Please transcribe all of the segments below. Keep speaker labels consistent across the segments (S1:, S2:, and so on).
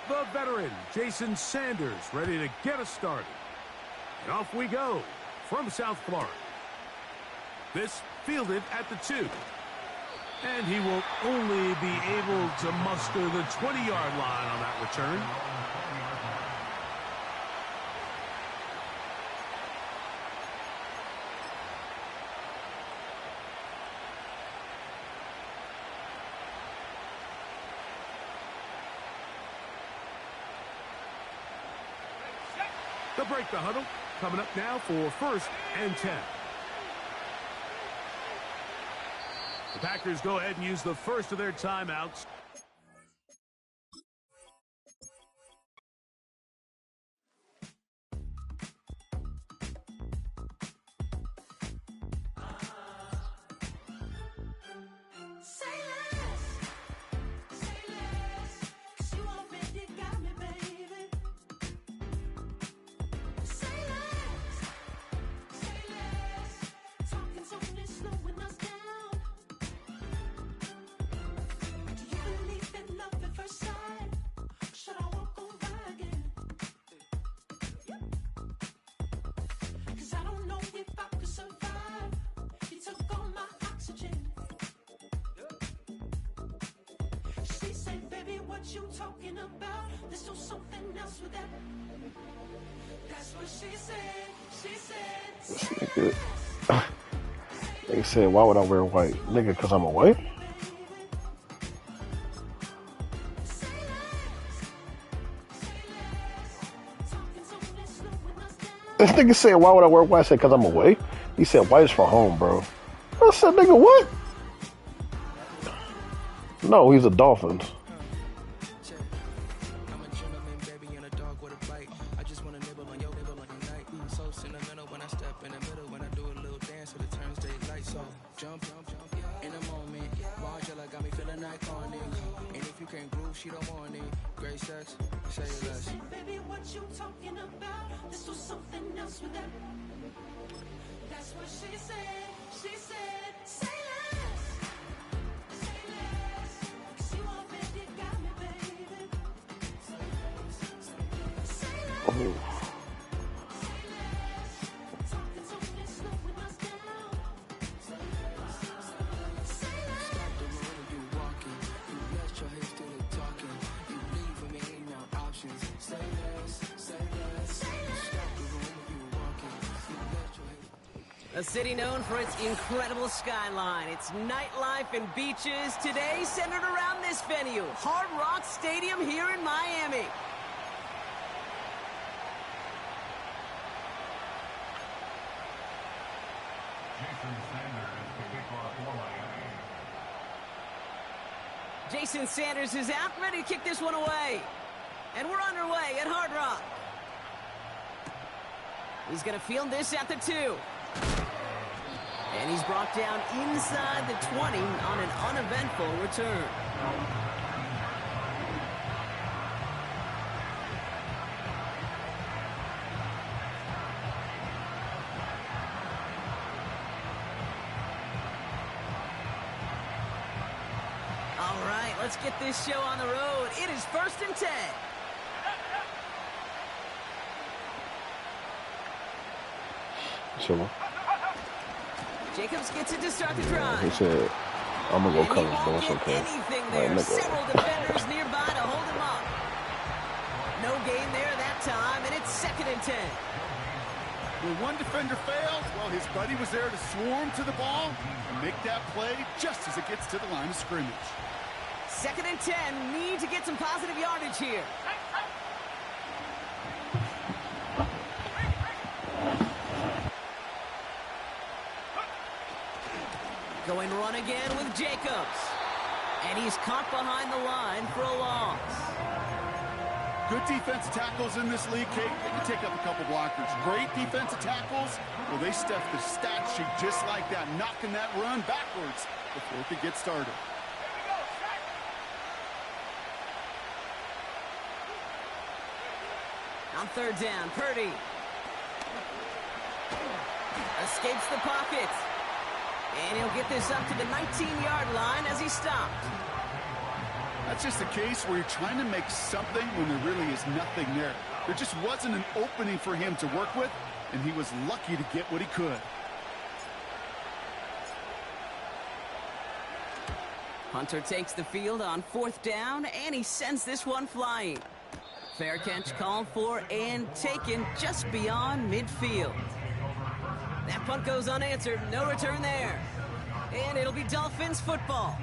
S1: The veteran, Jason Sanders, ready to get us started. And off we go from South Florida. This fielded at the 2. And he will only be able to muster the 20-yard line on that return. They'll break the huddle. Coming up now for 1st and 10. The Packers go ahead and use the first of their timeouts.
S2: You talking about? Let's do something else with that. That's what she said.
S3: This nigga. They said, why would I wear white? Nigga, because I'm a white? This nigga said, why would I wear white? I said, because I'm away. He said, white is for home, bro. I said, nigga, what? No, he's a Dolphins.
S4: A city known for its incredible skyline, its nightlife and beaches, today centered around this venue, Hard Rock Stadium here in Miami. Jason Sanders is out, ready to kick this one away. And we're underway at Hard Rock. He's going to field this at the 2. And he's brought down inside the 20 on an uneventful return. All right, let's get this show on the road. It is 1st and 10.
S3: Sure.
S4: Jacobs gets it to start the drive.
S3: He said, I'm going to go cover, but it's okay.
S4: Anything there.
S3: Right,
S4: several defenders nearby to hold him up. No gain there that time, and it's 2nd and 10.
S5: When one defender fails, well, his buddy was there to swarm to the ball and make that play just as it gets to the line of scrimmage.
S4: 2nd and 10, need to get some positive yardage here. Going run again with Jacobs. And he's caught behind the line for a loss.
S5: Good defensive tackles in this league, Kate. They can take up a couple blockers. Great defensive tackles. Well, they stuff the stat sheet just like that, knocking that run backwards before it could get started.
S4: On 3rd down, Purdy escapes the pocket. And he'll get this up to the 19-yard line as he stopped.
S5: That's just a case where you're trying to make something when there really is nothing there. There just wasn't an opening for him to work with, and he was lucky to get what he could.
S4: Hunter takes the field on 4th down, and he sends this one flying. Fair catch called for and taken just beyond midfield. That punt goes unanswered. No return there. And it'll be Dolphins football.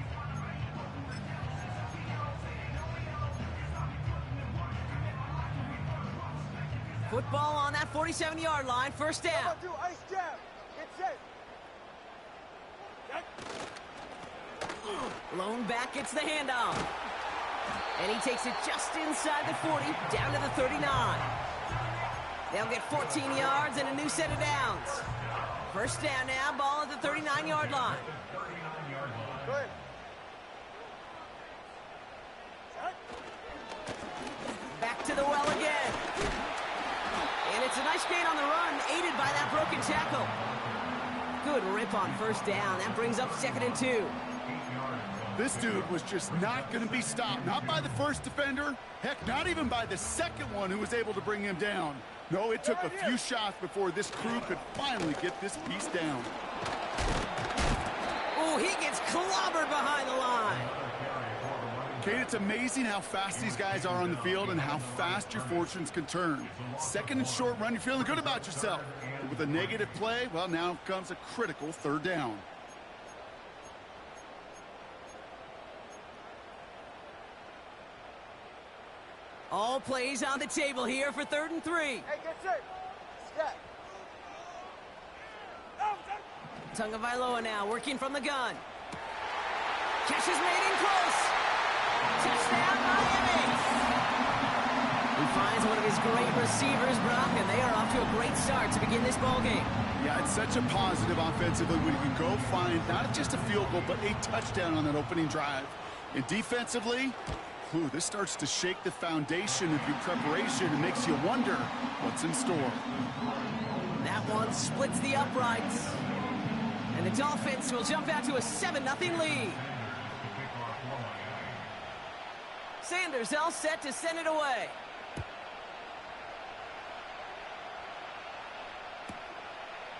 S4: Football on that 47-yard line. First down.
S6: Ice jab. Get set.
S4: Lone back gets the handoff. And he takes it just inside the 40, down to the 39. They'll get 14 yards and a new set of downs. First down now, ball at the 39-yard line.
S6: Good.
S4: Back to the well again. And it's a nice gain on the run, aided by that broken tackle. Good rip on first down. That brings up 2nd and 2.
S5: This dude was just not going to be stopped. Not by the first defender. Heck, not even by the second one who was able to bring him down. No, it took a few shots before this crew could finally get this piece down.
S4: Oh, he gets clobbered behind the line.
S5: Kate, it's amazing how fast these guys are on the field and how fast your fortunes can turn. 2nd and short run, you're feeling good about yourself. But with a negative play, well, now comes a critical 3rd down.
S4: All plays on the table here for 3rd and 3.
S6: Hey, get set. Step.
S4: Tagovailoa now working from the gun. Catch is made in close. Touchdown, Miami. He finds one of his great receivers, Brock, and they are off to a great start to begin this ball game.
S5: Yeah, it's such a positive offensively when you can go find not just a field goal, but a touchdown on that opening drive. And defensively, this starts to shake the foundation of your preparation and makes you wonder what's in store.
S4: That one splits the uprights. And the Dolphins will jump out to a 7-0 lead. Sanders all set to send it away.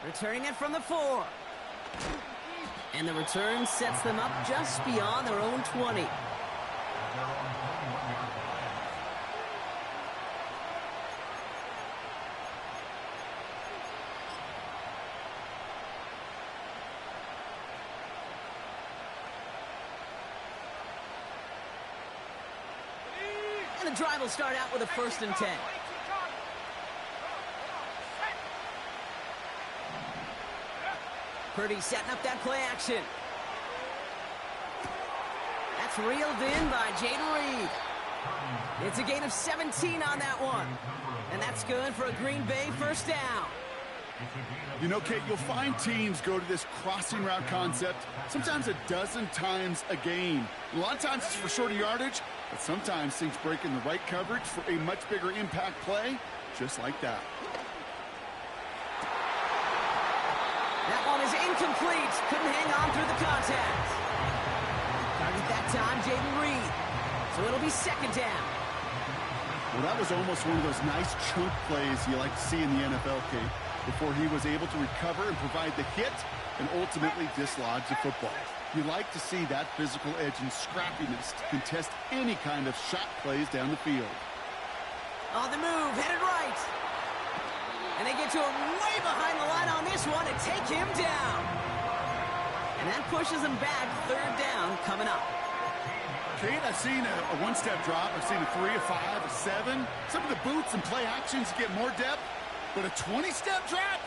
S4: Returning it from the 4. And the return sets them up just beyond their own 20. And the drive will start out with a 1st and 10. Purdy setting up that play action. That's reeled in by Jaden Reed. It's a gain of 17 on that one. And that's good for a Green Bay 1st down.
S5: You know, Kate, you'll find teams go to this crossing route concept sometimes a dozen times a game. A lot of times it's for shorter yardage, but sometimes things break in the right coverage for a much bigger impact play, just like that.
S4: That one is incomplete. Couldn't hang on through the contact. Target that time, Jaden Reed. So it'll be 2nd down.
S5: Well, that was almost one of those nice chunk plays you like to see in the NFL, Kate, before he was able to recover and provide the hit and ultimately dislodge the football. You like to see that physical edge and scrappiness to contest any kind of shot plays down the field.
S4: On the move, headed right. And they get to him way behind the line on this one and take him down. And that pushes him back. 3rd down coming up.
S5: Kate, I've seen a one-step drop. I've seen a 3, a 5, a 7. Some of the boots and play actions get more depth. But a 20-step drop?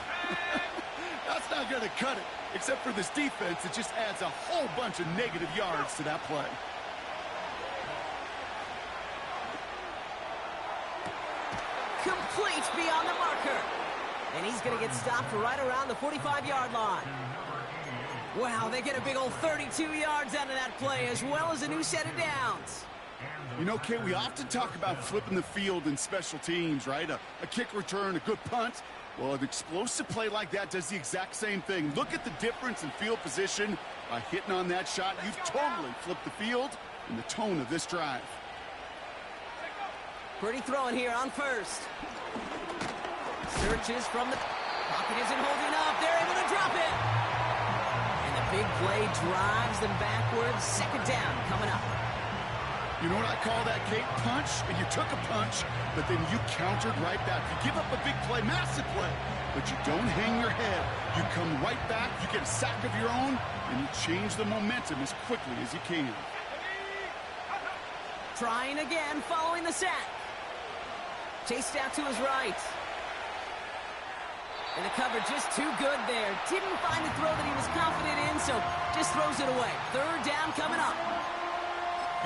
S5: That's not going to cut it. Except for this defense, it just adds a whole bunch of negative yards to that play.
S4: Complete beyond the marker. And he's going to get stopped right around the 45-yard line. Wow, they get a big old 32 yards out of that play, as well as a new set of downs.
S5: You know, Kate, we often talk about flipping the field in special teams, right? A kick return, a good punt. Well, an explosive play like that does the exact same thing. Look at the difference in field position. By hitting on that shot, you've totally flipped the field and the tone of this drive.
S4: Pretty throwing here on first. Searches from the pocket, isn't holding up. They're able to drop it. And the big play drives them backwards. Second down coming up.
S5: You know what I call that, Kate? Punch, and you took a punch, but then you countered right back. You give up a big play, massive play, but you don't hang your head. You come right back, you get a sack of your own, and you change the momentum as quickly as you can.
S4: Trying again, following the sack. Chased out to his right. And the cover just too good there. Didn't find the throw that he was confident in, so just throws it away. Third down coming up.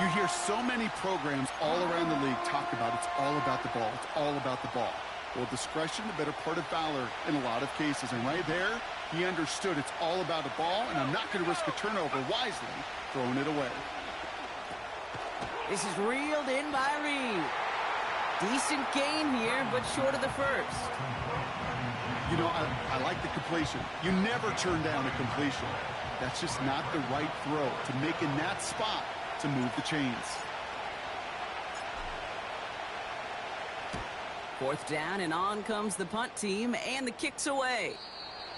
S5: You hear so many programs all around the league talk about it's all about the ball. It's all about the ball. Well, discretion, the better part of valor in a lot of cases. And right there, he understood it's all about the ball, and I'm not going to risk a turnover wisely, throwing it away.
S4: This is reeled in by Reed. Decent gain here, but short of the first.
S5: You know, I like the completion. You never turn down a completion. That's just not the right throw to make in that spot to move the chains.
S4: Fourth down, and on comes the punt team, and the kick's away.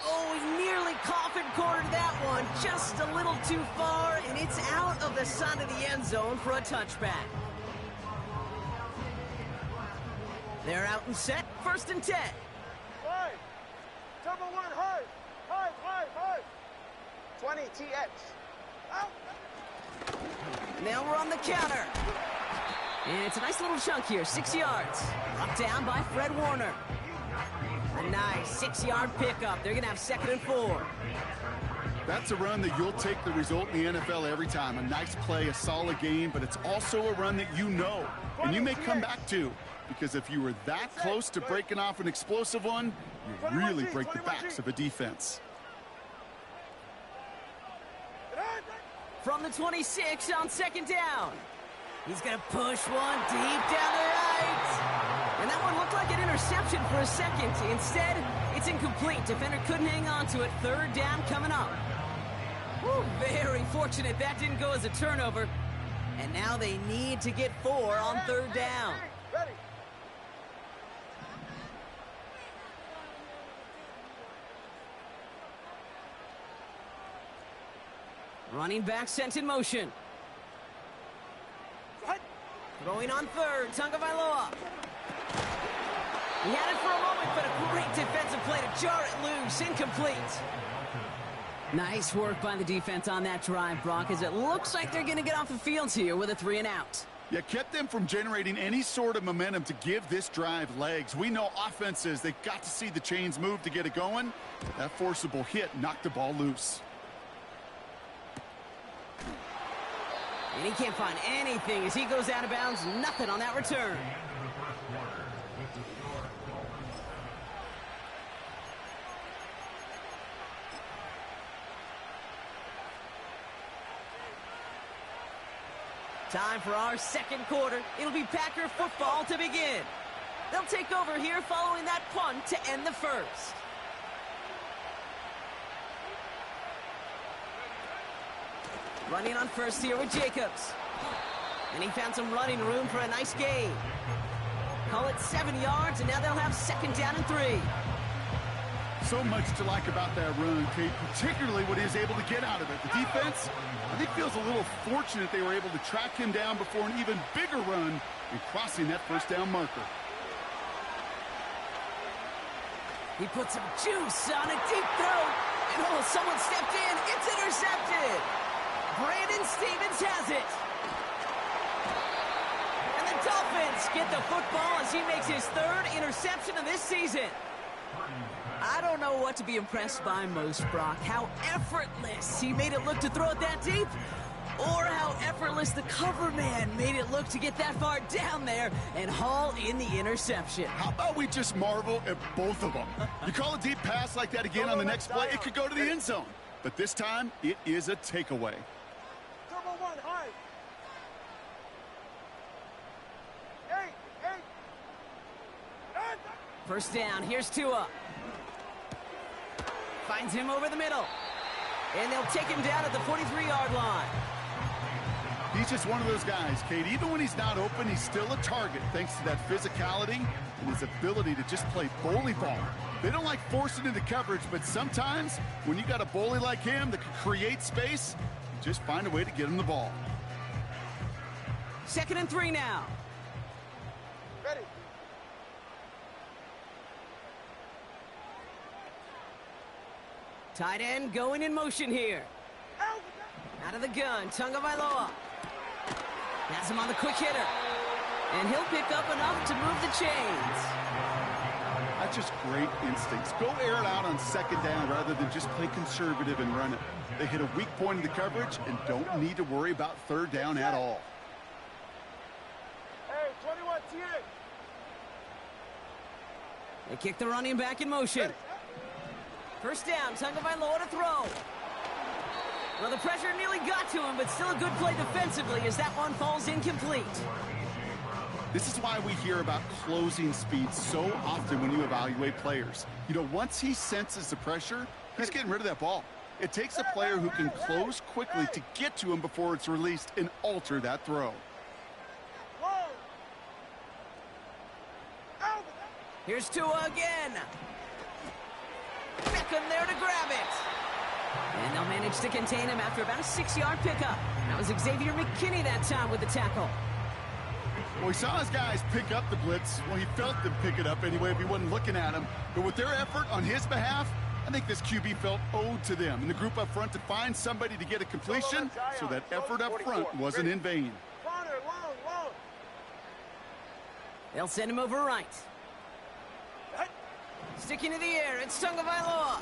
S4: Oh, he nearly coffin cornered that one. Just a little too far, and it's out of the side of the end zone for a touchback. They're out and set. First and 10.
S6: High. Double one, high. High, high, high. 20 TX. Out.
S4: Now we're on the counter. And it's a nice little chunk here, 6 yards. Brought down by Fred Warner. A nice 6-yard pickup. They're going to have 2nd and 4.
S5: That's a run that you'll take the result in the NFL every time. A nice play, a solid game, but it's also a run that you know, and you may come back to, because if you were that close to breaking off an explosive one, you really break the backs of a defense.
S4: From the 26 on 2nd down. He's going to push one deep down the right. And that one looked like an interception for a second. Instead, it's incomplete. Defender couldn't hang on to it. 3rd down coming up. Woo, very fortunate that didn't go as a turnover. And now they need to get 4 on 3rd down.
S6: Ready.
S4: Running back sent in motion. Throwing on 3rd, Tagovailoa. He had it for a moment, but a great defensive play to jar it loose. Incomplete. Nice work by the defense on that drive, Brock, as it looks like they're going to get off the field here with a 3 and out.
S5: Yeah, kept them from generating any sort of momentum to give this drive legs. We know offenses, they've got to see the chains move to get it going. That forcible hit knocked the ball loose.
S4: And he can't find anything as he goes out of bounds. Nothing on that return. Time for our 2nd quarter. It'll be Packer football to begin. They'll take over here following that punt to end the first. Running on first here with Jacobs. And he found some running room for a nice gain. Call it 7 yards, and now they'll have 2nd down and 3.
S5: So much to like about that run, Kate, particularly what he was able to get out of it. The defense, I think, feels a little fortunate they were able to track him down before an even bigger run and crossing that 1st down marker.
S4: He put some juice on a deep throw, and oh, someone stepped in. It's intercepted. Brandon Stevens has it. And the Dolphins get the football as he makes his 3rd interception of this season. I don't know what to be impressed by most, Brock. How effortless he made it look to throw it that deep, or how effortless the cover man made it look to get that far down there and haul in the interception.
S5: How about we just marvel at both of them? You call a deep pass like that again on the next play, it could go to the end zone. But this time, it is a takeaway.
S6: Double one, high. 8.
S4: 1st down, here's Tua. Finds him over the middle. And they'll take him down at the 43-yard line.
S5: He's just one of those guys, Kate. Even when he's not open, he's still a target thanks to that physicality and his ability to just play bully ball. They don't like forcing into coverage, but sometimes when you got a bully like him that can create space, you just find a way to get him the ball.
S4: 2nd and 3 now.
S6: Ready.
S4: Tight end going in motion here. Out of the gun, Tagovailoa. Has him on the quick hitter. And he'll pick up enough to move the chains.
S5: That's just great instincts. Go air it out on 2nd down rather than just play conservative and run it. They hit a weak point in the coverage and don't need to worry about 3rd down at all.
S6: Hey, 21 TA.
S4: They kick the running back in motion. 1st down, Tagovailoa to throw. Well, the pressure nearly got to him, but still a good play defensively as that one falls incomplete.
S5: This is why we hear about closing speed so often when you evaluate players. You know, once he senses the pressure, he's getting rid of that ball. It takes a player who can close quickly to get to him before it's released and alter that throw.
S4: Here's Tua again. Beckham there to grab it. And they'll manage to contain him after about a 6-yard pickup. That was Xavier McKinney that time with the tackle.
S5: Well, he saw his guys pick up the blitz. Well, he felt them pick it up anyway if he wasn't looking at him. But with their effort on his behalf, I think this QB felt owed to them and the group up front to find somebody to get a completion so that effort up front wasn't in vain.
S4: They'll send him over right. Sticking to the air, it's Tagovailoa.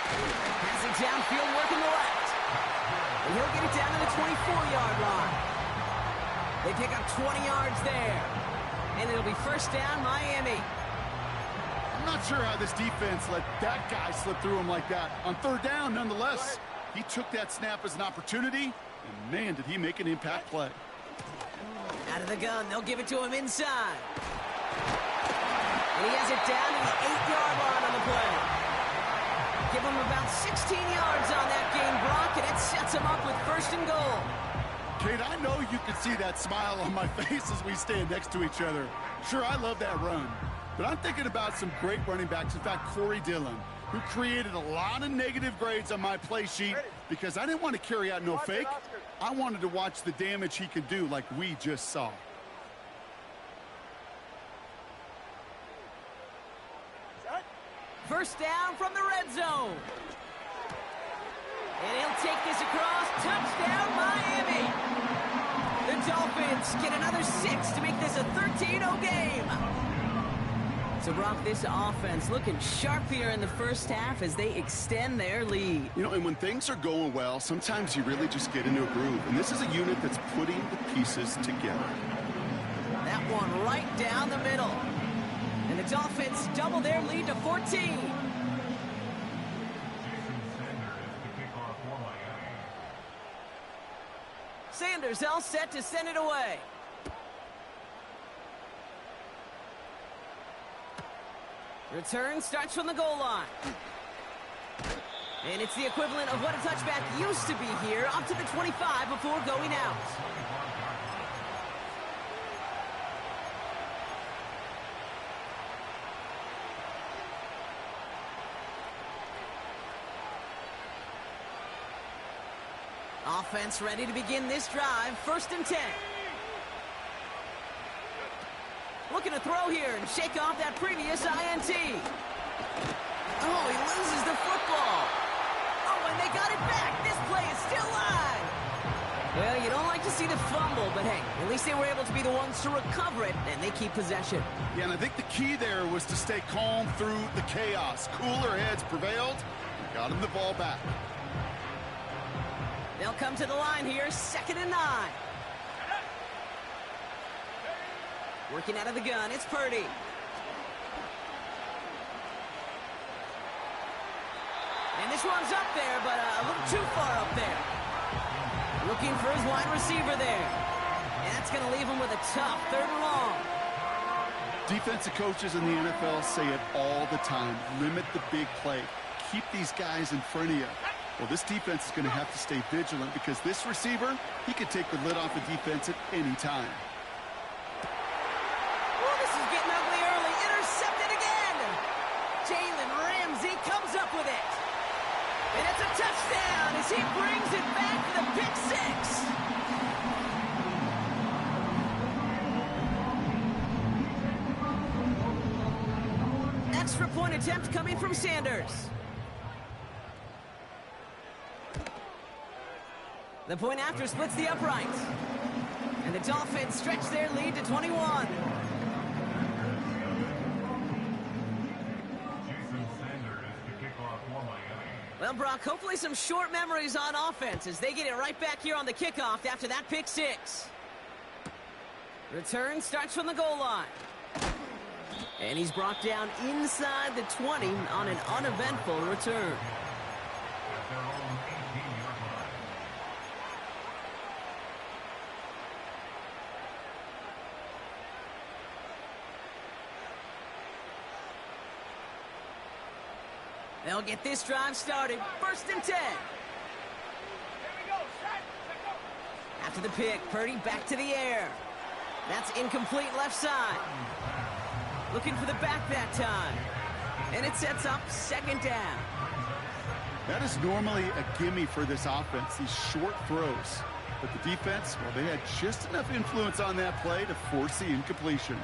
S4: Passing downfield, working the left. And he'll get it down to the 24-yard line. They pick up 20 yards there. And it'll be 1st down, Miami.
S5: I'm not sure how this defense let that guy slip through him like that. On 3rd down, nonetheless, he took that snap as an opportunity, and man, did he make an impact play.
S4: Out of the gun, they'll give it to him inside. And he has it down to the 8-yard line on the play. Give him about 16 yards on that game, Brock, and it sets him up with 1st and goal.
S5: Kate, I know you can see that smile on my face as we stand next to each other. Sure, I love that run. But I'm thinking about some great running backs. In fact, Corey Dillon, who created a lot of negative grades on my play sheet because I didn't want to carry out no fake. I wanted to watch the damage he could do like we just saw.
S4: First down from the red zone. And he'll take this across. Touchdown, Miami. The Dolphins get another 6 to make this a 13-0 game. So, Brock, this offense looking sharp here in the 1st half as they extend their lead.
S5: You know, and when things are going well, sometimes you really just get into a groove. And this is a unit that's putting the pieces together.
S4: That one right down the middle. And the Dolphins double their lead to 14. Sanders all set to send it away. Return starts from the goal line. And it's the equivalent of what a touchback used to be here, up to the 25 before going out. Offense ready to begin this drive. 1st and 10. Looking to throw here and shake off that previous INT. Oh, he loses the football. Oh, and they got it back. This play is still live. Well, you don't like to see the fumble, but hey, at least they were able to be the ones to recover it, and they keep possession.
S5: Yeah, and I think the key there was to stay calm through the chaos. Cooler heads prevailed. Got him the ball back.
S4: They'll come to the line here, 2nd and 9. Working out of the gun, it's Purdy. And this one's up there, but a little too far up there. Looking for his wide receiver there. And that's going to leave him with a tough 3rd and long.
S5: Defensive coaches in the NFL say it all the time. Limit the big play. Keep these guys in front of you. Well, this defense is going to have to stay vigilant because this receiver, he could take the lid off a defense at any time.
S4: Oh, this is getting ugly early. Intercepted again. Jalen Ramsey comes up with it. And it's a touchdown as he brings it back for the pick six. Extra point attempt coming from Sanders. The point after splits the uprights. And the Dolphins stretch their lead to 21. Well, Brock, hopefully some short memories on offense as they get it right back here on the kickoff after that pick six. Return starts from the goal line. And he's brought down inside the 20 on an uneventful return. They'll get this drive started. First and 10. After the pick, Purdy back to the air. That's incomplete left side. Looking for the back that time. And it sets up second down.
S5: That is normally a gimme for this offense, these short throws. But the defense, well, they had just enough influence on that play to force the incompletion.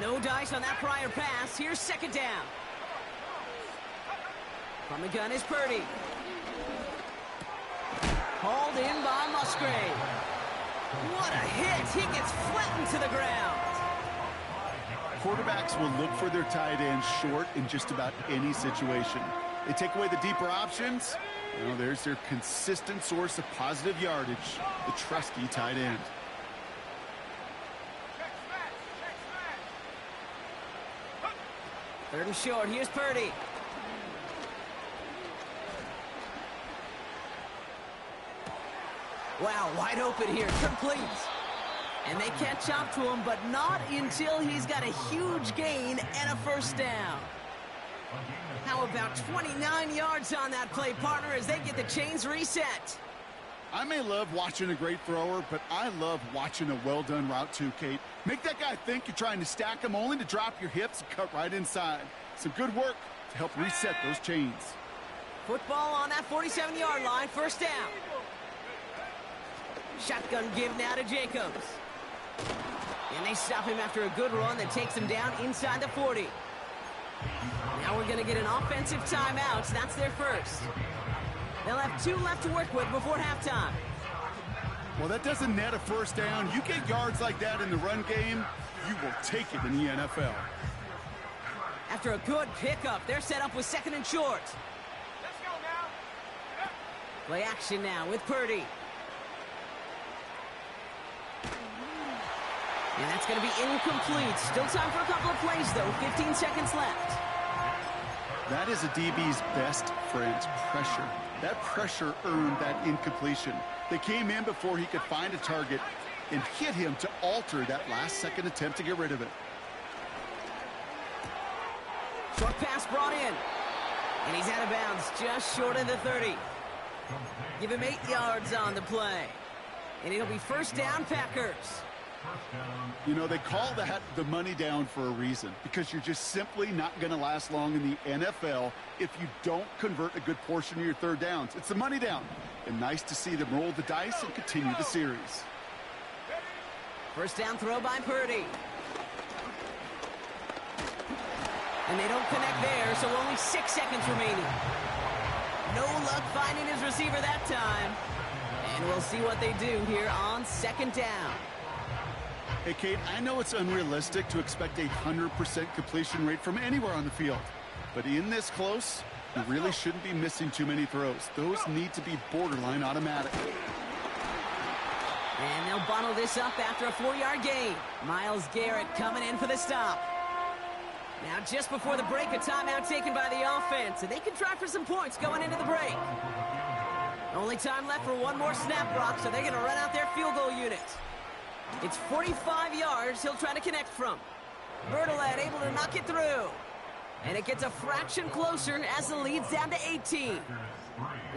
S4: No dice on that prior pass. Here's second down. From the gun is Purdy. Hauled in by Musgrave. What a hit. He gets flattened to the ground.
S5: Quarterbacks will look for their tight end short in just about any situation. They take away the deeper options. Well, there's their consistent source of positive yardage, the trusty tight end.
S4: Third and short. Here's Purdy. Wow, wide open here. Complete. And they catch up to him, but not until he's got a huge gain and a first down. How about 29 yards on that play, partner, as they get the chains reset?
S5: I may love watching a great thrower, but I love watching a well-done route too, Kate. Make that guy think you're trying to stack him only to drop your hips and cut right inside. Some good work to help reset those chains.
S4: Football on that 47-yard line, first down. Shotgun give now to Jacobs. And they stop him after a good run that takes him down inside the 40. Now we're going to get an offensive timeout. That's their first. They'll have 2 left to work with before halftime.
S5: Well, that doesn't net a first down. You get yards like that in the run game, you will take it in the NFL.
S4: After a good pickup, they're set up with second and short.
S6: Let's go now.
S4: Play action now with Purdy. And that's going to be incomplete. Still time for a couple of plays, though. 15 seconds left.
S5: That is a DB's best friend, pressure. That pressure earned that incompletion. They came in before he could find a target and hit him to alter that last-second attempt to get rid of it.
S4: Short pass brought in. And he's out of bounds just short of the 30. Give him 8 yards on the play. And it'll be first down, Packers.
S5: You know, they call that the money down for a reason, because you're just simply not going to last long in the NFL if you don't convert a good portion of your third downs. It's the money down. And nice to see them roll the dice and continue the series.
S4: First down throw by Purdy. And they don't connect there, so only 6 seconds remaining. No luck finding his receiver that time. And we'll see what they do here on second down.
S5: Hey, Kate, I know it's unrealistic to expect a 100% completion rate from anywhere on the field. But in this close, you really shouldn't be missing too many throws. Those need to be borderline automatic.
S4: And they'll bottle this up after a 4-yard gain. Myles Garrett coming in for the stop. Now just before the break, a timeout taken by the offense. And they can try for some points going into the break. Only time left for one more snap, Brock, so they're going to run out their field goal unit. It's 45 yards he'll try to connect from. Bertolet able to knock it through. And it gets a fraction closer as the lead's down to 18.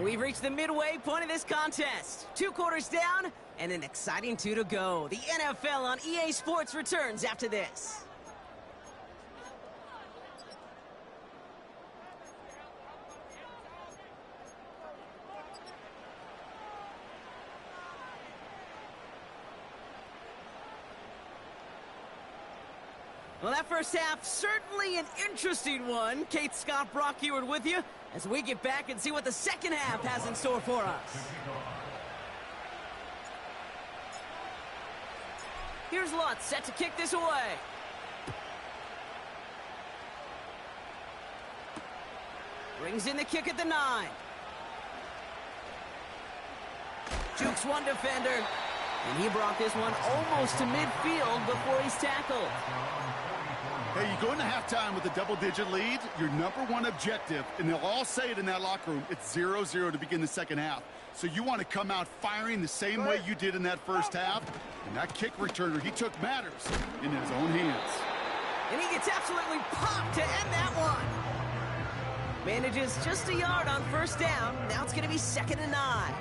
S4: We've reached the midway point of this contest. 2 quarters down and an exciting 2 to go. The NFL on EA Sports returns after this. Well, that first half, certainly an interesting one. Kate Scott, Brock Eward with you as we get back and see what the second half has in store for us. Here's Lutz set to kick this away. Brings in the kick at the 9. Jukes one defender. And he brought this one almost to midfield before he's tackled.
S5: Hey, you go into halftime with a double-digit lead, your number one objective, and they'll all say it in that locker room, it's 0-0 to begin the second half. So you want to come out firing the same way you did in that first half. And that kick returner, he took matters in his own hands.
S4: And he gets absolutely popped to end that one. Manages just a yard on first down. Now it's going to be 2nd and 9.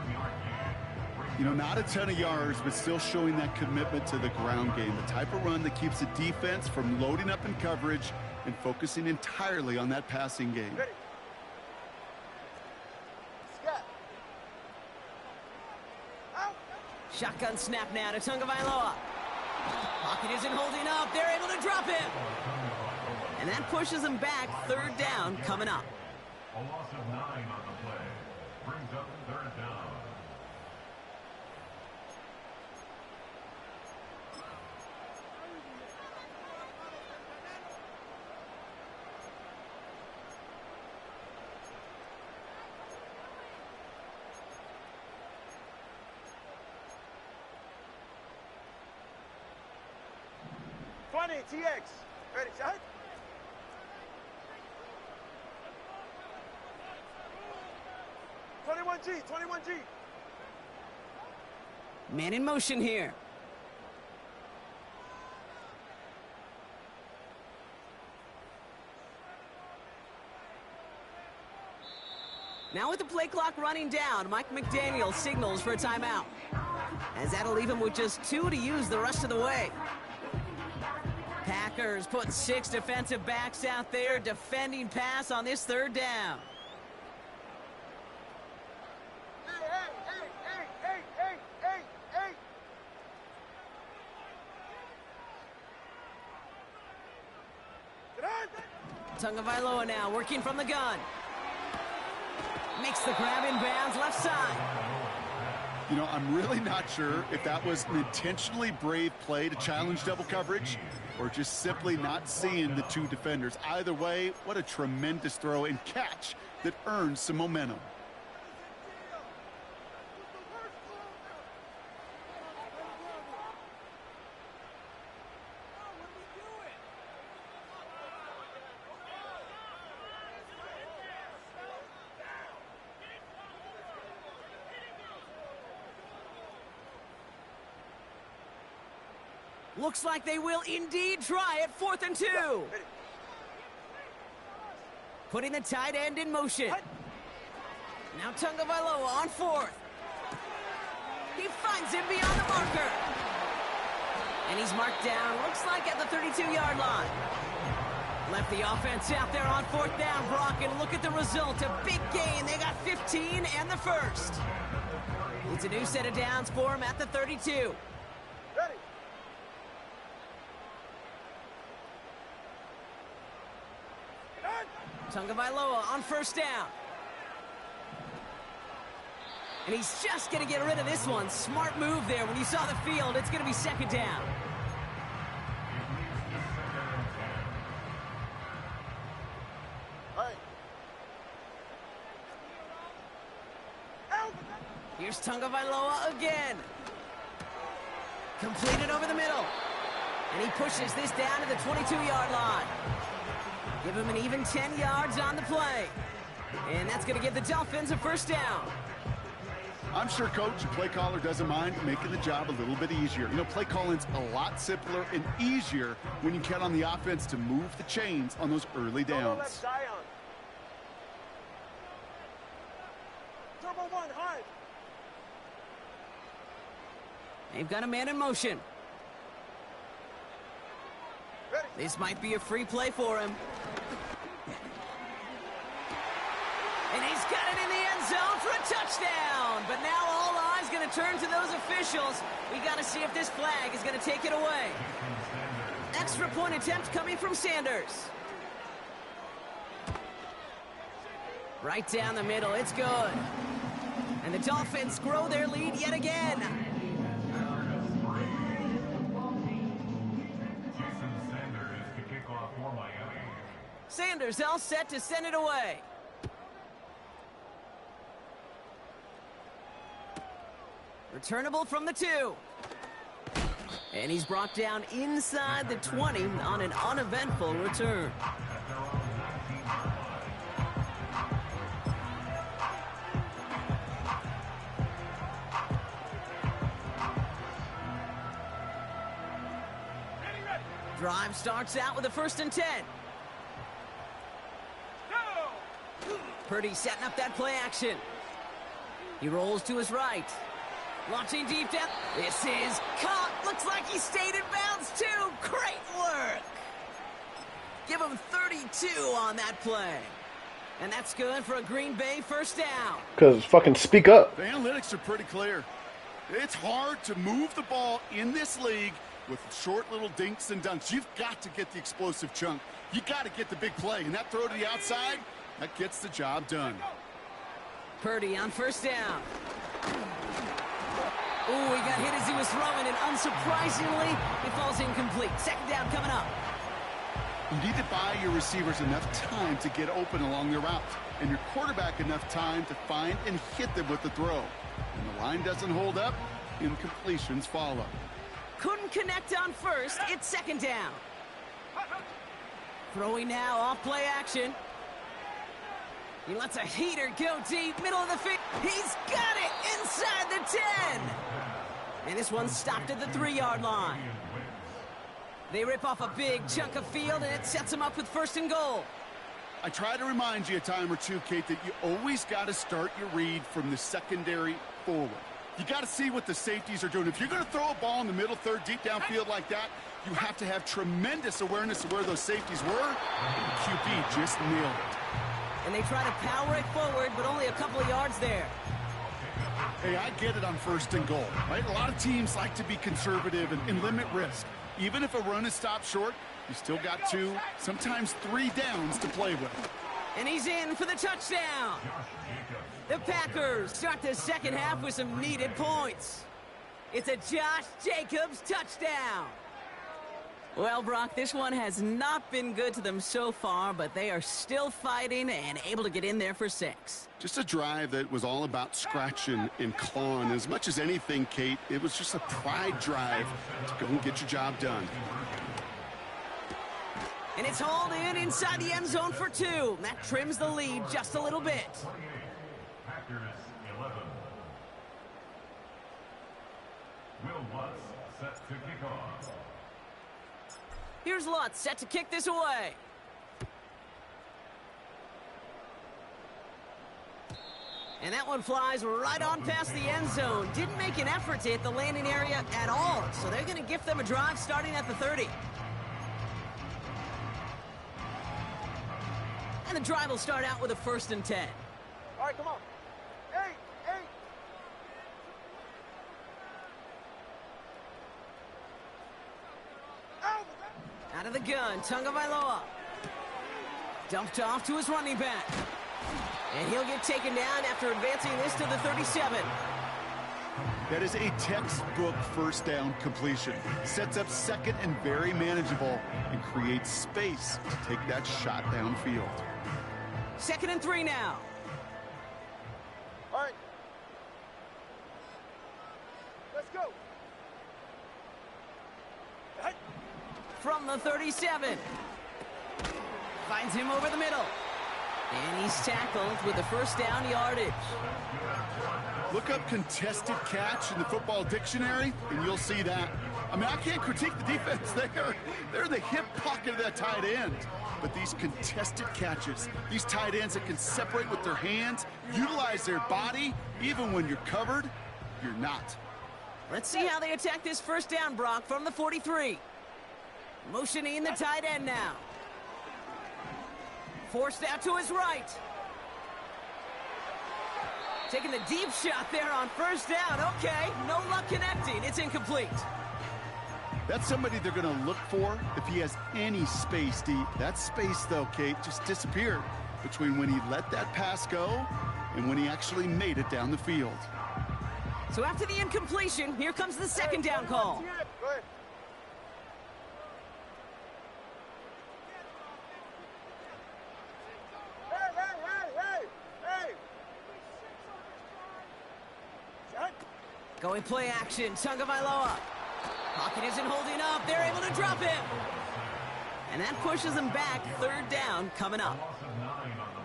S5: You know, not a ton of yards, but still showing that commitment to the ground game. The type of run that keeps the defense from loading up in coverage and focusing entirely on that passing game.
S6: Ready. Scott. Out.
S4: Shotgun snap now to Tagovailoa. Pocket isn't holding up. They're able to drop him. And that pushes them back. 3rd down coming up.
S7: A loss of 9 on the play. Brings up 3rd down.
S6: TX. Ready, shot. G.
S4: Man in motion here. Now with the play clock running down, Mike McDaniel signals for a timeout. As that'll leave him with just 2 to use the rest of the way. Packers put 6 defensive backs out there defending pass on this 3rd down. Tagovailoa now working from the gun. Makes the grab in bounds left side.
S5: You know, I'm really not sure if that was an intentionally brave play to challenge double coverage or just simply not seeing the 2 defenders. Either way, what a tremendous throw and catch that earns some momentum.
S4: Looks like they will indeed try it. 4th and 2. Putting the tight end in motion. Now Tagovailoa on 4th. He finds him beyond the marker. And he's marked down, looks like at the 32-yard line. Left the offense out there on 4th down, Brock, and look at the result. A big gain. They got 15 and the first. It's a new set of downs for him at the 32.
S6: Ready.
S4: Tagovailoa on 1st down. And he's just going to get rid of this one. Smart move there. When you saw the field, it's going to be 2nd down. Here's Tagovailoa again. Completed over the middle. And he pushes this down to the 22-yard line. Give him an even 10 yards on the play. And that's going to give the Dolphins a 1st down.
S5: I'm sure coach and play caller doesn't mind making the job a little bit easier. You know, play calling's a lot simpler and easier when you count on the offense to move the chains on those early downs.
S6: Turbo 1, hard.
S4: They've got a man in motion.
S6: Ready.
S4: This might be a free play for him. And he's got it in the end zone for a touchdown. But now all eyes going to turn to those officials. We got to see if this flag is going to take it away. Extra point attempt coming from Sanders. Right down the middle. It's good. And the Dolphins grow their lead yet again. Sanders all set to send it away. Returnable from the 2. And he's brought down inside the 20 on an uneventful return. Drive starts out with a 1st and 10. Purdy setting up that play action. He rolls to his right. Launching deep down. This is caught. Looks like he stayed in bounds too. Great work. Give him 32 on that play. And that's good for a Green Bay 1st down.
S3: Because fucking speak up.
S5: The analytics are pretty clear. It's hard to move the ball in this league with short little dinks and dunks. You've got to get the explosive chunk. You got to get the big play. And that throw to the outside, that gets the job done.
S4: Purdy on 1st down. Ooh, he got hit as he was throwing, and unsurprisingly, it falls incomplete. 2nd down coming up.
S5: You need to buy your receivers enough time to get open along their route, and your quarterback enough time to find and hit them with the throw. When the line doesn't hold up, incompletions follow.
S4: Couldn't connect on 1st. It's 2nd down. Throwing now off play action. He lets a heater go deep, middle of the field. He's got it inside the 10. And this one's stopped at the 3-yard line. They rip off a big chunk of field, and it sets them up with 1st and goal.
S5: I try to remind you a time or two, Kate, that you always got to start your read from the secondary forward. You got to see what the safeties are doing. If you're going to throw a ball in the middle third, deep downfield like that, you have to have tremendous awareness of where those safeties were. And the QB just nailed it.
S4: And they try to power it forward, but only a couple of yards there.
S5: Hey, I get it on 1st and goal, right? A lot of teams like to be conservative and limit risk. Even if a run is stopped short, you still got 2, sometimes 3 downs to play with.
S4: And he's in for the touchdown. The Packers start the 2nd half with some needed points. It's a Josh Jacobs touchdown. Well, Brock, this one has not been good to them so far, but they are still fighting and able to get in there for 6.
S5: Just a drive that was all about scratching and clawing. As much as anything, Kate, it was just a pride drive to go and get your job done.
S4: And it's hauled in inside the end zone for 2. That trims the lead just a little bit.
S7: Packers 11. Will Lutz set to kick off.
S4: Here's Lutz set to kick this away. And that one flies right on past the end zone. Didn't make an effort to hit the landing area at all. So they're going to gift them a drive starting at the 30. And the drive will start out with a 1st and 10.
S6: All right, come on. 8. Out.
S4: Out of the gun, Tagovailoa. Dumped off to his running back. And he'll get taken down after advancing this to the 37.
S5: That is a textbook 1st down completion. Sets up 2nd and very manageable and creates space to take that shot downfield.
S4: 2nd and 3 now.
S6: All right. Let's go. Hey.
S4: From the 37. Finds him over the middle. And he's tackled with the first down yardage.
S5: Look up contested catch in the football dictionary, and you'll see that. I mean, I can't critique the defense there. They're the hip pocket of that tight end. But these contested catches, these tight ends that can separate with their hands, utilize their body, even when you're covered, you're not.
S4: Let's see how they attack this first down, Brock, from the 43. Motioning the tight end now. Forced out to his right. Taking the deep shot there on first down. Okay, no luck connecting. It's incomplete.
S5: That's somebody they're going to look for if he has any space deep. That space, though, Kate, just disappeared between when he let that pass go and when he actually made it down the field.
S4: So after the incompletion, here comes the second down call.
S6: Go ahead. Hey! Shut.
S4: Going play action, Tagovailoa. Pocket isn't holding up. They're able to drop him. And that pushes them back. Third down coming up.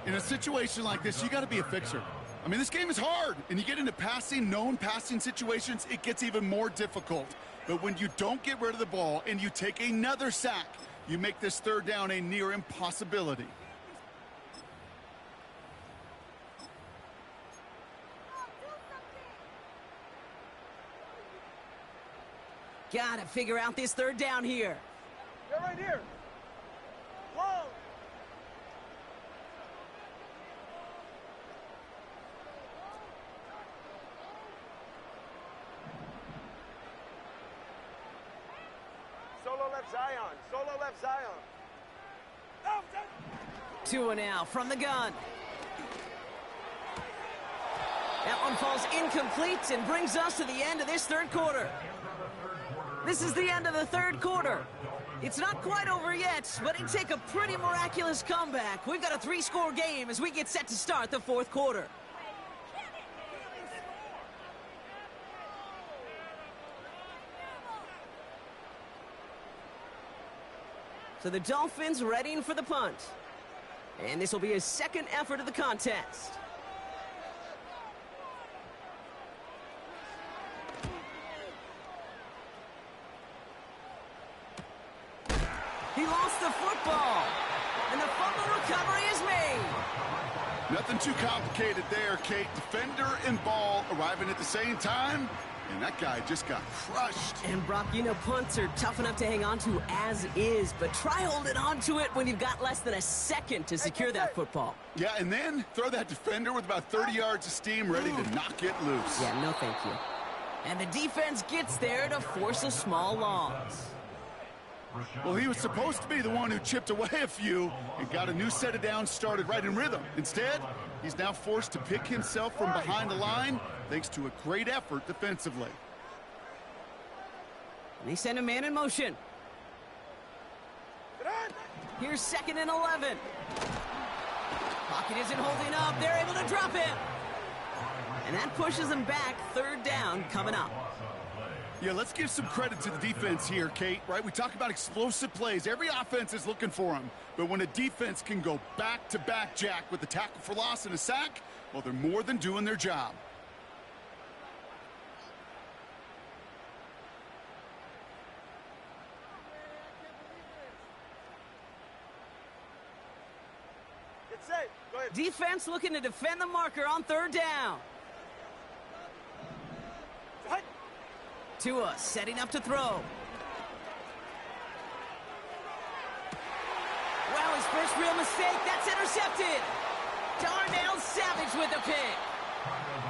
S5: In a situation like this, you got to be a fixer. I mean, this game is hard, and you get into known passing situations, it gets even more difficult. But when you don't get rid of the ball and you take another sack, you make this third down a near impossibility.
S4: Gotta figure out this third down here.
S6: They're right here. Long. Solo left Zion. Solo left Zion. Oh,
S4: Tua now from the gun. That one falls incomplete and brings us to the end of this third quarter. This is the end of the third quarter. It's not quite over yet, but it'd take a pretty miraculous comeback. We've got a 3-score game as we get set to start the fourth quarter. So the Dolphins readying for the punt. And this will be his second effort of the contest. He lost the football, and the fumble recovery is made.
S5: Nothing too complicated there, Kate. Defender and ball arriving at the same time, and that guy just got crushed.
S4: And Brock, you know punts are tough enough to hang on to as is, but try holding on to it when you've got less than a second to secure that football.
S5: Yeah, and then throw that defender with about 30 yards of steam ready to knock it loose.
S4: Yeah, no thank you. And the defense gets there to force a small loss.
S5: Well, he was supposed to be the one who chipped away a few and got a new set of downs started right in rhythm. Instead, he's now forced to pick himself from behind the line thanks to a great effort defensively.
S4: And they send a man in motion. Here's 2nd and 11. Pocket isn't holding up. They're able to drop him. And that pushes them back. Third down coming up.
S5: Yeah, let's give some credit to the defense here, Kate, right? We talk about explosive plays. Every offense is looking for them. But when a defense can go back-to-back, Jack, with a tackle for loss and a sack, well, they're more than doing their job.
S6: Get safe. Go ahead.
S4: Defense looking to defend the marker on third down.
S6: Hut.
S4: Tua setting up to throw. Wow, his first real mistake. That's intercepted. Darnell Savage with the pick.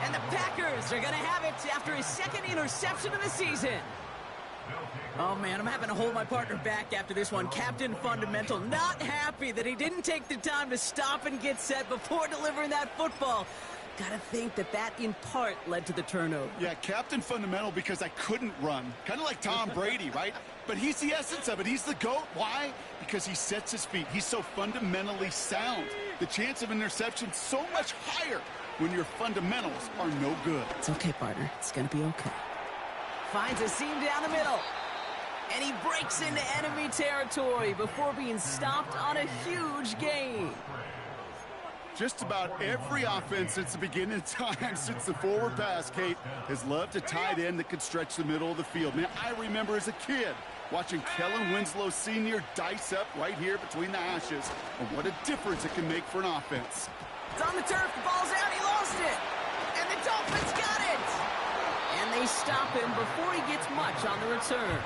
S4: And the Packers are going to have it after his second interception of the season. Oh, man, I'm having to hold my partner back after this one. Captain Fundamental not happy that he didn't take the time to stop and get set before delivering that football. Gotta think that in part led to the turnover.
S5: Yeah, Captain Fundamental because I couldn't run. Kind of like Tom Brady, right? But he's the essence of it. He's the GOAT. Why? Because he sets his feet. He's so fundamentally sound. The chance of interception so much higher when your fundamentals are no good.
S4: It's okay, partner. It's gonna be okay. Finds a seam down the middle. And he breaks into enemy territory before being stopped on a huge gain.
S5: Just about every offense since the beginning of time, since the forward pass, Kate, has loved a tight end that could stretch the middle of the field. Man, I remember as a kid watching Kellen Winslow Sr. dice up right here between the hashes, and what a difference it can make for an offense.
S4: It's on the turf, the ball's out, he lost it! And the Dolphins got it! And they stop him before he gets much on the return.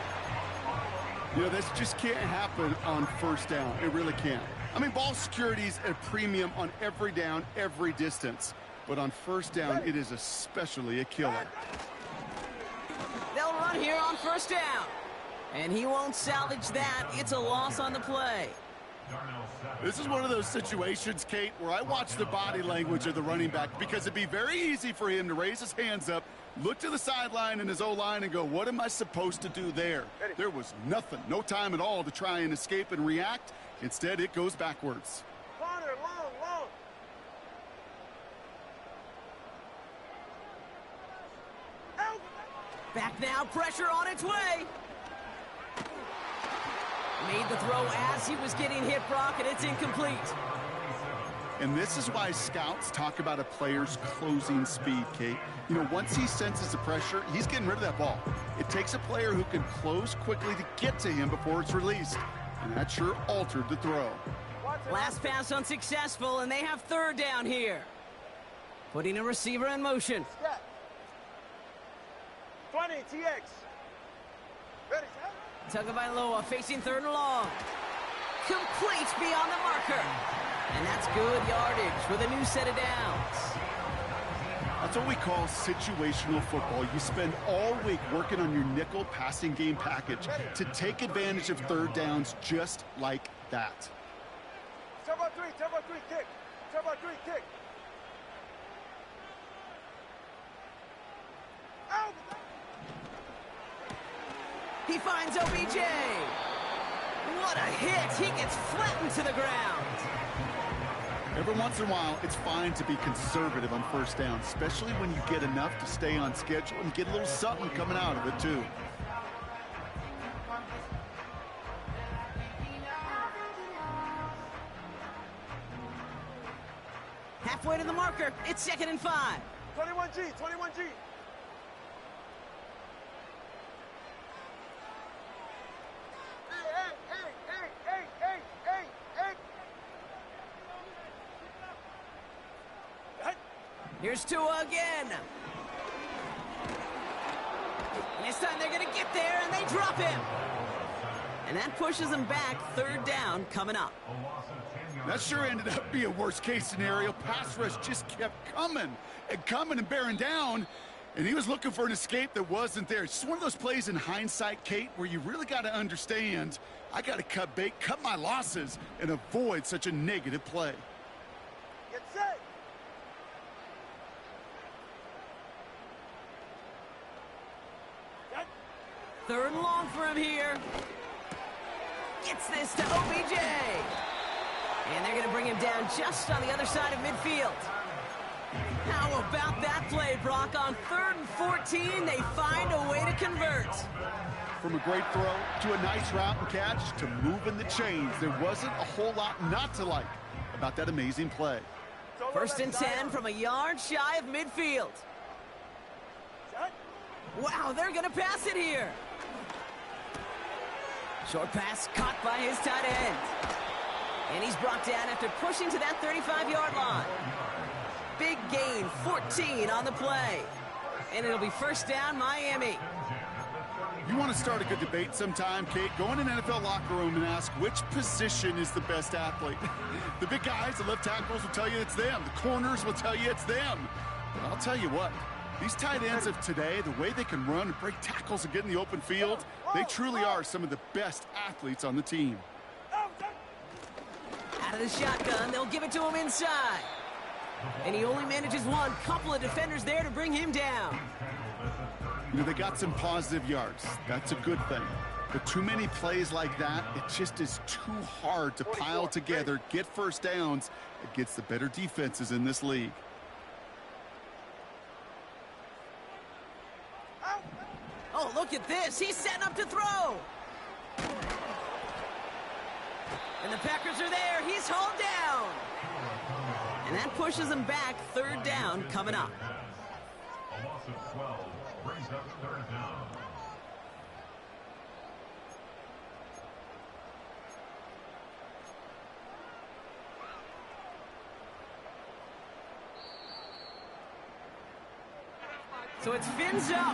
S5: You know, this just can't happen on first down. It really can't. I mean, ball security's at a premium on every down, every distance. But on first down, it is especially a killer.
S4: They'll run here on first down. And he won't salvage that. It's a loss on the play.
S5: This is one of those situations, Kate, where I watch the body language of the running back, because it'd be very easy for him to raise his hands up, look to the sideline and his O-line and go, what am I supposed to do there? There was nothing, no time at all to try and escape and react. Instead, it goes backwards.
S6: Corner, long. Out.
S4: Back now, pressure on its way. Made the throw as he was getting hit, Brock, and it's incomplete.
S5: And this is why scouts talk about a player's closing speed, Kate. You know, once he senses the pressure, he's getting rid of that ball. It takes a player who can close quickly to get to him before it's released. And that sure altered the throw.
S4: Last pass unsuccessful, and they have third down here. Putting a receiver in motion.
S6: Step. 20, TX. Ready, set.
S4: Tagovailoa facing third and long. Complete beyond the marker. And that's good yardage with a new set of downs.
S5: That's what we call situational football. You spend all week working on your nickel passing game package to take advantage of third downs just like that.
S6: Turbo 3, kick. Turbo 3, kick. Out.
S4: He finds OBJ. What a hit. He gets flattened to the ground.
S5: Every once in a while, it's fine to be conservative on first down, especially when you get enough to stay on schedule and get a little something coming out of it, too.
S4: Halfway to the marker. It's 2nd and 5.
S6: 21G.
S4: Here's Tua again. And this time they're going to get there, and they drop him. And that pushes them back. Third down coming up.
S5: That sure ended up being a worst-case scenario. Pass rush just kept coming and bearing down, and he was looking for an escape that wasn't there. It's just one of those plays in hindsight, Kate, where you really got to understand, I got to cut bait, cut my losses, and avoid such a negative play.
S6: Get set.
S4: Third and long for him here. Gets this to OBJ. And they're going to bring him down just on the other side of midfield. How about that play, Brock? On 3rd and 14, they find a way to convert.
S5: From a great throw to a nice route and catch to moving the chains, there wasn't a whole lot not to like about that amazing play.
S4: 1st and 10 from a yard shy of midfield. Wow, they're going to pass it here. Short pass caught by his tight end. And he's brought down after pushing to that 35-yard line. Big gain, 14 on the play. And it'll be first down, Miami.
S5: You want to start a good debate sometime, Kate? Go in an NFL locker room and ask which position is the best athlete. The big guys, the left tackles will tell you it's them. The corners will tell you it's them. But I'll tell you what, these tight ends of today, the way they can run and break tackles and get in the open field, they truly are some of the best athletes on the team.
S4: Out of the shotgun, they'll give it to him inside. And he only manages one. Couple of defenders there to bring him down.
S5: You know, they got some positive yards. That's a good thing. But too many plays like that, it just is too hard to pile together, get first downs against the better defenses in this league.
S4: Oh, look at this. He's setting up to throw. And the Packers are there. He's hauled down. And That pushes them back. Third down coming up.
S7: A loss of 12 brings up third down.
S4: So it's fins up.